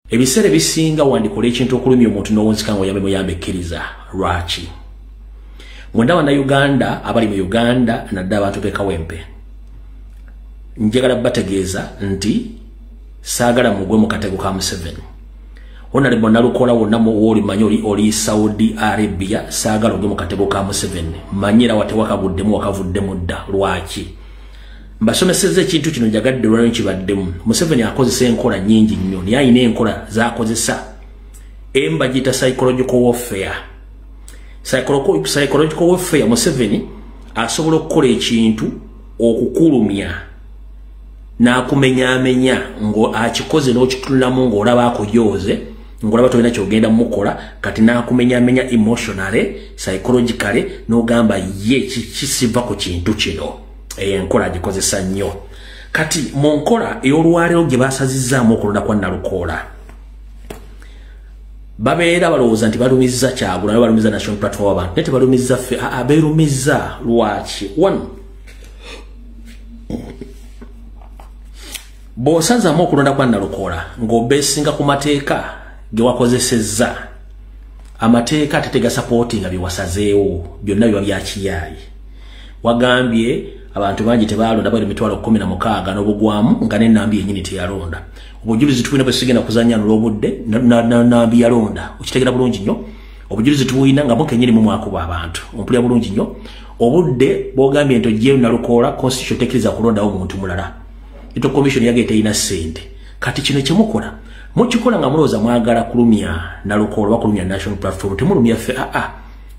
Ebisere bisinga wandikola ekintu okulumya omuntu n'owunzika nga oyambe muyambekkiriza lwaki. Mwenda wana Uganda abali mu Uganda nadda abantu b'Ekawempe njagala bategeeza nti saagala mugwe mu katego ka Museveni. Honorable Nalukola wonna woli manyi oli Saudi Arabia saagala ogwe mu katego ka Museveni. Manyira watewakabuddemu wakavuddemu dda lwaki. Mbasomesezza ekintu kino njagadde lwaki kibaddemu. Museveni akozesa enkola nnyingi nnyo naye ayina enkola z'akozesa. Embagita psychological warfare. Psychological warfare Museveni asobola okukola ekintu okukulumya n'akumenyaamenya ngo akikoze n'okituliramu ng'olaba akujooze ng'olaba tolina kyogenda mukola kati n'akumenyaamenya emotionally psychologically n'ogamba ye kisiva ku kintu kino. Enkola agikozesa nnyo. Kati mu nkola ey'olwaleero gye baasazizaamu okulonda kwa Nalukola babeera balowooza nti balumizza Kyagulanyi balumizza National Platform w'abantu naye tebalumizza ffe beerumizza lwaki. One, bw'osazaamu okulonda kwa Nalukola ng'obeesinga ku mateeka ge wakozesezza, amateeka ate tegasapootinga bye wasazeewo byonna biba byakiyaayi. Wagambye abantu bangi tebalonda bali mitwalo 16 n'obugwamu nga n'ennambi yennyini teyalonda. Obujulizi tulina bwe sigenda kuzannya n'obudde n'ennambi yalonda. Okitegera bulungi nnyo. Obujulizi tulina nga mukennyini mu mwakuba abantu. Ompulira bulungi nnyo. Obudde bw'ogambye nti oggyeyo Nalukola constitution tekkiriza kulondawo omuntu mulala. Ito commission yage teyina ssente. Kati kino kye mukola mukikola nga mulowooza mwagala kulumya Nalukola wakulumya National Platform temulumya ffe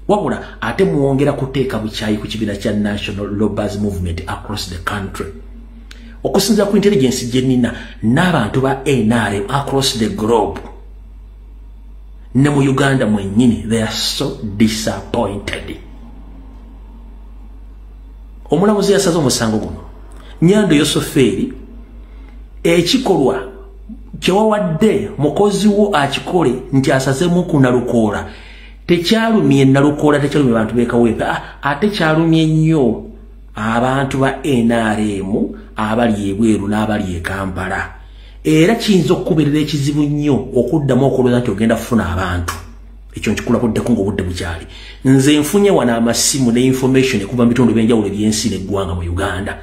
wabula ate muwongera kuteeka bukyayi ku kibiina kya National Labourers Movement across the country. Okusinziira ku intelligence gye nnina n'abantu ba NRM across the globe ne mu Uganda mwennyini they are so disappointed. Omulamuzi yasaze omusango guno Nyando Yosoferi ekikolwa kyewawadde mukozi wo akikole nti asazemu ku Nalukola tekyalumye Nalukola tekyalumye abantu b'Ekawempe ate kyalumye nnyo abantu ba NRM abali ebweru n'abali e Kampala. Era kiyinza okukubeerera ekizibu nnyo okuddamu okulowooza nti ogenda kufuna abantu. Ekyo nkikulabuddeko ng'obudde bukyali. Nze nfunye wano amasimu ne information ekuva mu bitundu by'enjawulo eby'ensi n'eggwanga mu Uganda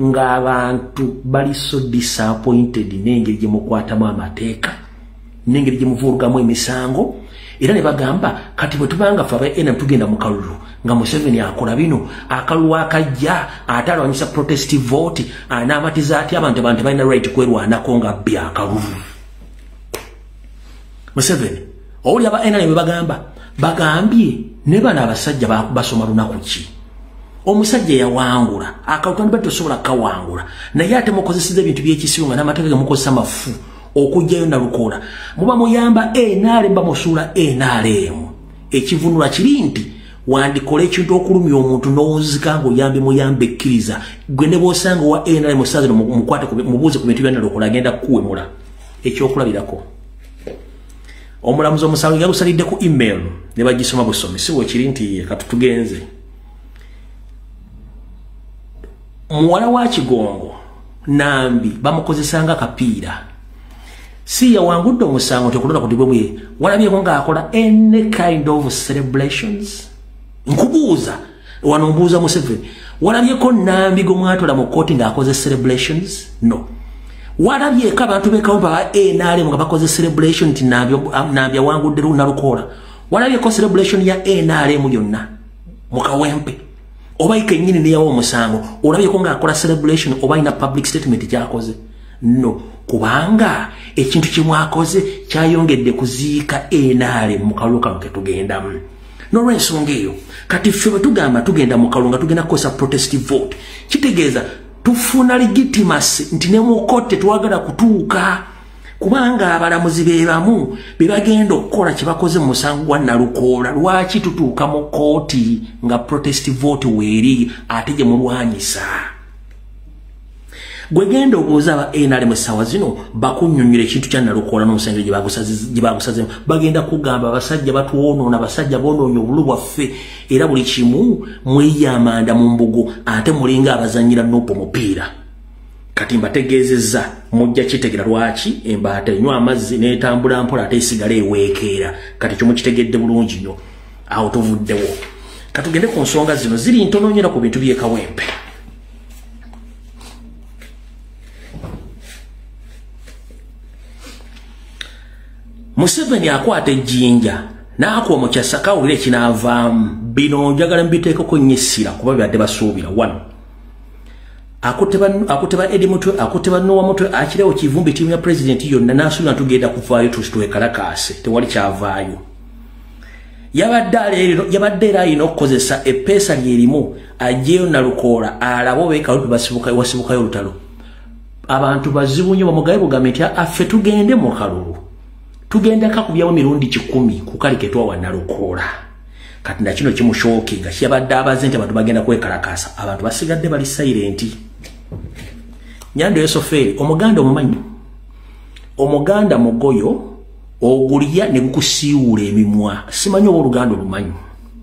ng'abantu bali so disappointed n'engeri gye mukwatamu amateeka n'engeri gye muvurugamu emisango. Era ne bagamba kati bwe tubanga ffe aba NRM tugenda mu kalulu nga Museveni akola bino akalulu akajja ate alwanyisa protest vote anaamatiza ati abantu balina right kwerwanako nga bbi akalulu. Museveni oli aba NRM bagambye ne bano abasajja basoma lunaku ki. Omusajja yawangula akawutani bali tosobola kawangula naye ate mukozeseza ebintu by'ekisibo nga n'amateeka gemukozesa mafu okujjayo Nalukola muba muyamba NRM bamusuula NRM. Ekivunula kiri nti wandikola ekintu okulumya omuntu n'owunzika ng'oyambe muyambekkiriza gwe ne bw'osanga owa NRM osaze mukwate mubuuze ku bintu bya Nalukola agenda kukuwemula. Ekyokulabirako omulamuzi omusango yagusalidde ku email ne bagisoma busomi si bwekiri nti katutugenze. Muwala wa Kigongo Nambi bamukozesanga kapiira si yawangudde omusango tekulonda kudibwe bwe walabyeko ng'akola any kind of celebrations. Nkubuuza wano mbuuza Museveni walabyeko Nambi gwe mwatola mu kooti ng'akoze celebrations? No. Walabyeko abantu b'Ekawempe ba NRM nga bakoze celebration nti Nambi awangudde Nalukola? Walabyeko celebration ya NRM yonna mu Kawempe? Oba ikenyini ne yawo omusango olabyeko ng'akola celebration oba ina public statement kyakoze? No. Kubanga ekintu kimwakoze kyayongedde kuziika NRM mu kalulu kano ke tugendamu. N'olw'ensonga eyo kati ffe bwe tugamba tugenda mu kalulu nga tugenda kukozesa protest vote kitegeeza tufuna legitimacy nti ne mu kkooti tetwagala kutuuka kubanga abalamuzi be bamu be bagenda okukola kye bakoze mu musango gwa Nalukola. Lwaki tutuuka mu kkooti nga protest vote weeri ate gye mulwanyisa? Gwe genda obuuza aba NRM essaawa zino bakunnyonnyola ekintu kya Nalukola n'omusango gye bagusazemu bagenda kugamba abasajja batwonoona abasajja boonoonya obulu bwaffe era buli kimu mweyamanda mu mbugo ate mulinga abazannyira Nuupu mupiira. kati mbategezezza mujja kitegera lwaki embaata enywa amazzi n'etambula mpola ate esigala eweekeera kati kyo mukitegedde bulungi nnyo awo tuvuddewo katugende ku nsonga zino ziri ntono nnyo ku bintu by'ekawempe. Museveni akwata ejjinja n'akuwa mu kyasa kawulire kinaavaamu bino njagala mbiteekeko nnyo essira kuba byadde basuubira wano akuteba Eddie Mutwe akuteba Noah Mutwe akirewo kivumbi tiimu ya president yonna n'asuubira tugenda kuvaayo twekalakaase tewali kyavaayo. Yabadde era alina okukozesa eppeesa lyerimu ajjeyo Nalukoola alabo beekalupe wasibukayo olutalo. Abantu bazibu nnyo bamugabe bugambe nti affe tugende mu kalulu tugenda kakubyawo mirundi 10 ku kali ke twawa Nalukoola kati na kino kimushookinga kyabadde abaze nti abantu bagenda kwekalakaasa abantu basigadde bali silent. Nyando Yesoferi omuganda omumanyi omuganda mugoyo ogulya ne gukusiiwula emimwa simanyi oba oluganda olumanyi.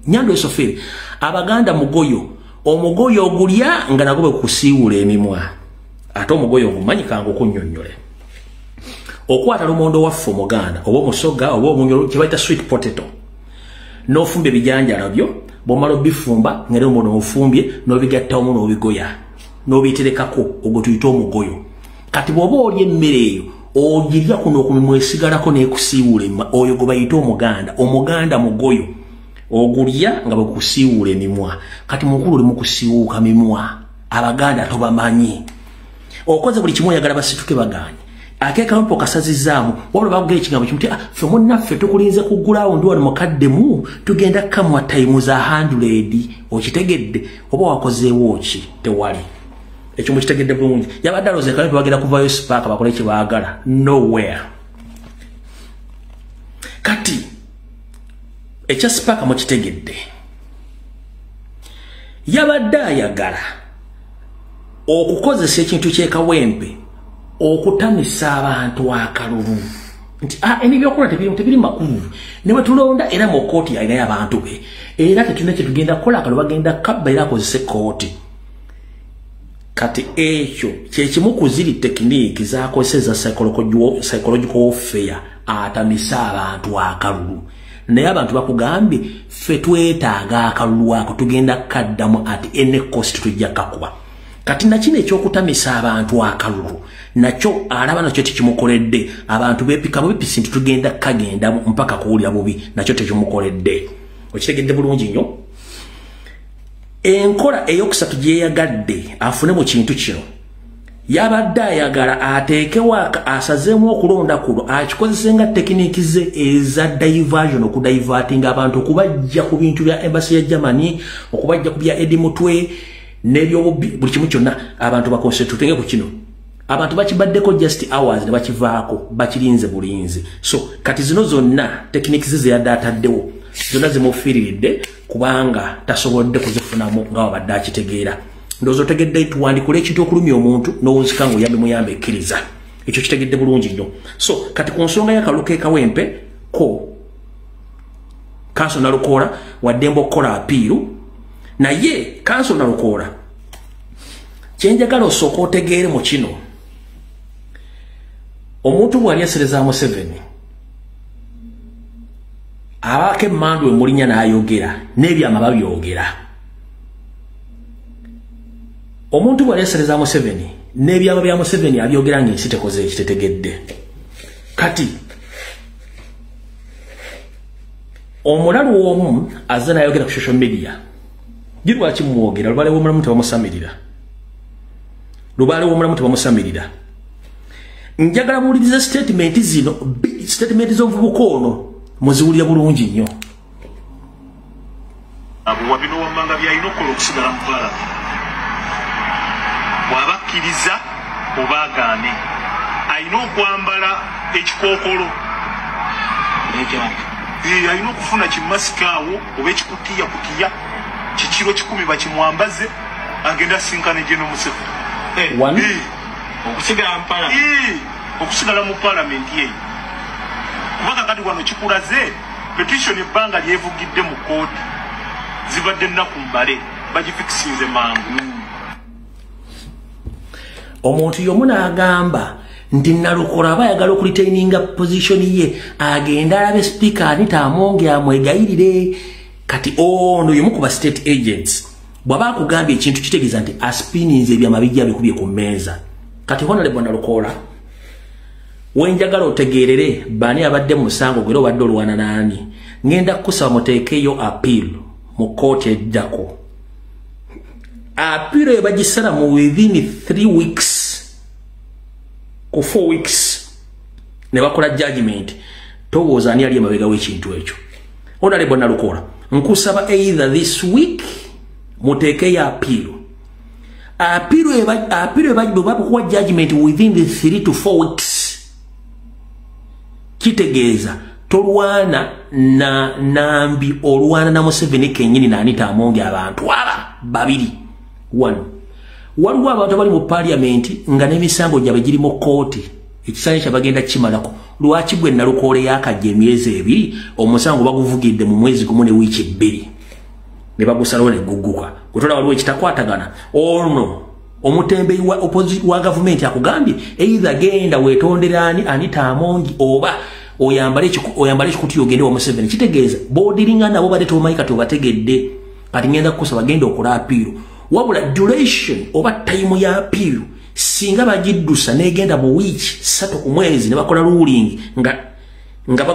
Nyando Yesoferi abaganda mugoyo omugoyo ogulya nga nago bekusiiwula emimwa ate omugoyo ogumanyi kangu okunnyonnyole okwata lumondo waffe omuganda oba omusoga oba omunyolo kye bayita sweet potato n'ofumba ebijanjala byo bw'omala obifumba ngeri omuno ofumbye n'obigatta omu n'obigoya n'obiterekako ogwo tuyita omugoyo. Kati bw'oba oli emmere eyo ogirya kuno okumimwa esigalako n'ekusiiwula emimwa oyo gwe bayita omuganda mugoyo ogulya nga bwekusiiwula emimwa. Kati mukulu oli mukusiiwuuka mimwa abaganda tobamanyi okoze buli kimu oyagala basituke baganye akeka mpo kasazizaamu wabula bagugera ekigambo kimu ti ffe munnaffe tukulinze kuggulawo ndi wano mukaddemu tugenda kamwa time za 100 okitegedde oba wakozeewo ki tewali ekyo mukitegedde bulungi. Yabadde alooza ekampe bagenda kuvaayo sipaaka bakole kye baagala nowhere. Kati ekya sipaaka mukitegedde yabadde ayagala okukozesa ekintu ky'ekawempe okutamisa abantu akalulu nti eni byokola tebiri makulu ne bwe tulonda era mu kooti alinayo abantu be era tetulina kye tugenda kukola akalulu bagenda kabba era akozese kooti. Kati ekyo kyekimu ku ziri tekiniki zakozeseza psychological warfare atamisa abantu akalulu naye abantu bakugambye ffe twetaaga akalulu ako tugenda kaddamu ati ene cost tujja kakuba. Kati nakino ekyokutamisa abantu akalulu nakyo alaba nakyo tekimukoledde abantu bepikamu bipisi nti tugenda kagenda mpaka kuwulira bubi nakyo tekimukoledde. Okitegedde bulungi nnyo. Enkola eyokusatu gyeyagadde afune mu kintu kino yabadde ayagala ateekewo asazeemu okulonda kuno akikozese nga tekiniki ze eza diversion okudivertinga abantu okubajja ku bintu bya embassy ya Germany okubajja ku bya Eddie Mutwe nebyo buli kimu kyonna abantu bakonsentrate ku kino abantu bakibaddeko just hours ne bakivaako bakirinze bulinzi. So kati zino zonna tekiniki ze yaddaataddewo zonna zimufiiridde kubanga tasobodde kuzifunamu nga wabadde akitegeera. Ndowooza otegedde tuwandikula ekintu okulumya omuntu n'owunzika ng'oyambe muyambe ekkiriza ekyo kitegedde bulungi nnyo. So kati ku nsonga y'akalulu k'ekawempe ko Council Nalukoola waddemba okukola apiiru naye Council Nalukoola kyenjagala osooka otegeere mu kino omuntu bw'ali asereza Museveni abaako emmandu emulinya n'ayogera n'ebyama babyogera. Omuntu bw'ali asereza Museveni n'ebyama bya Museveni abyogera ng'ensi tekoze ekitetegedde. Kati omulalu w'omu azze n'ayogera ku social media lwaki mumwogera lubaale w'omulamu tebamusamirira njagala muwuliriza statement zino statement z'omuvubuka ono muziwulira bulungi nnyo. abo wabino wammanga byalina okukola okusigala mu Parliament bw'abakkiriza oba agaane alina okwambala ekikookolo alina okufuna kimasika awo oba ekikutiya kikiro 10 bakimwambaze agenda sinkane General Museveni okusigala mu Parliament ye kubanga kati wano kikulaze petition ebbanga lyevugidde mu kooti zibadde nnaku mbale bagifikisinze mangu. omuntu yomuna agamba nti Nalukola bayagala okulitaininga position ye agenda alabe speaker Anita Amongi amwegayirire kati ono yomu ku ba state agents bwaba akugambye ekintu kitegeeza nti aspininze ebyama bijja bikubye ku mmeeza kati Honorable Nalukola wenjagala otegeerere bani abadde musango gwero badde olwana nani ngenda kusaba muteekeyo appeal mu kooti eddako appeal ebagisala mu within 3 weeks ku 4 weeks ne bakola judgment towooza ani ali emabega w'ekintu ekyo Honorable Nalukola nkusaba either this week muteekeyo appeal ebakuwa judgment within the 3 to 4 weeks kitegeeza tolwana na Nambi olwana na Museveni kenyini na Anita Amongi abantu aba babiri waliwo abantu bali mu parliament nga n'emisango gyabe giri mu kooti ekisanja kyabagenda kimalako lwaki gwe Nalukola yakajja emyezi 2 omusango baguvugidde mu mwezi gumu ne wiiki 2 ne bagusalawo ne gugguka kutola waliwo ekitakwatagana ono omutembeyi wa government akugambye either genda wetonderani Anita Amongi oba oyambale ekikuti ogende wa Museveni kitegeeza bodiringa nabo bade tomayika tobategedde kati ngenda kukosa bagenda okola appeal wabula duration oba time ya appeal singa bagiddusa negenda mu week 3 ku mwezi ne bakola ruling nga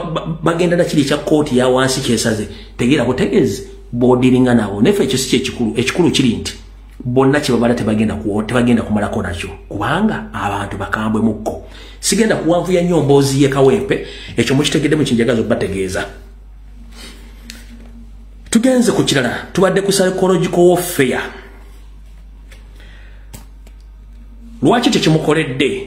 bagenda na kiri kya court ya wansi kyesaze tegeera butegeze bodiringa nabo nefe ekyo si ekikulu kiri nti bonna kibabala tebagenda kumalako nakyo kubanga abantu bakambwe mukko sigenda kuwavuya nnyo mboozi ye Kawempe ekyo mukitegedde mu kinjagazo bategeeza tugenze ku kirala tubadde ku psychological warfare lwaki tekimukoledde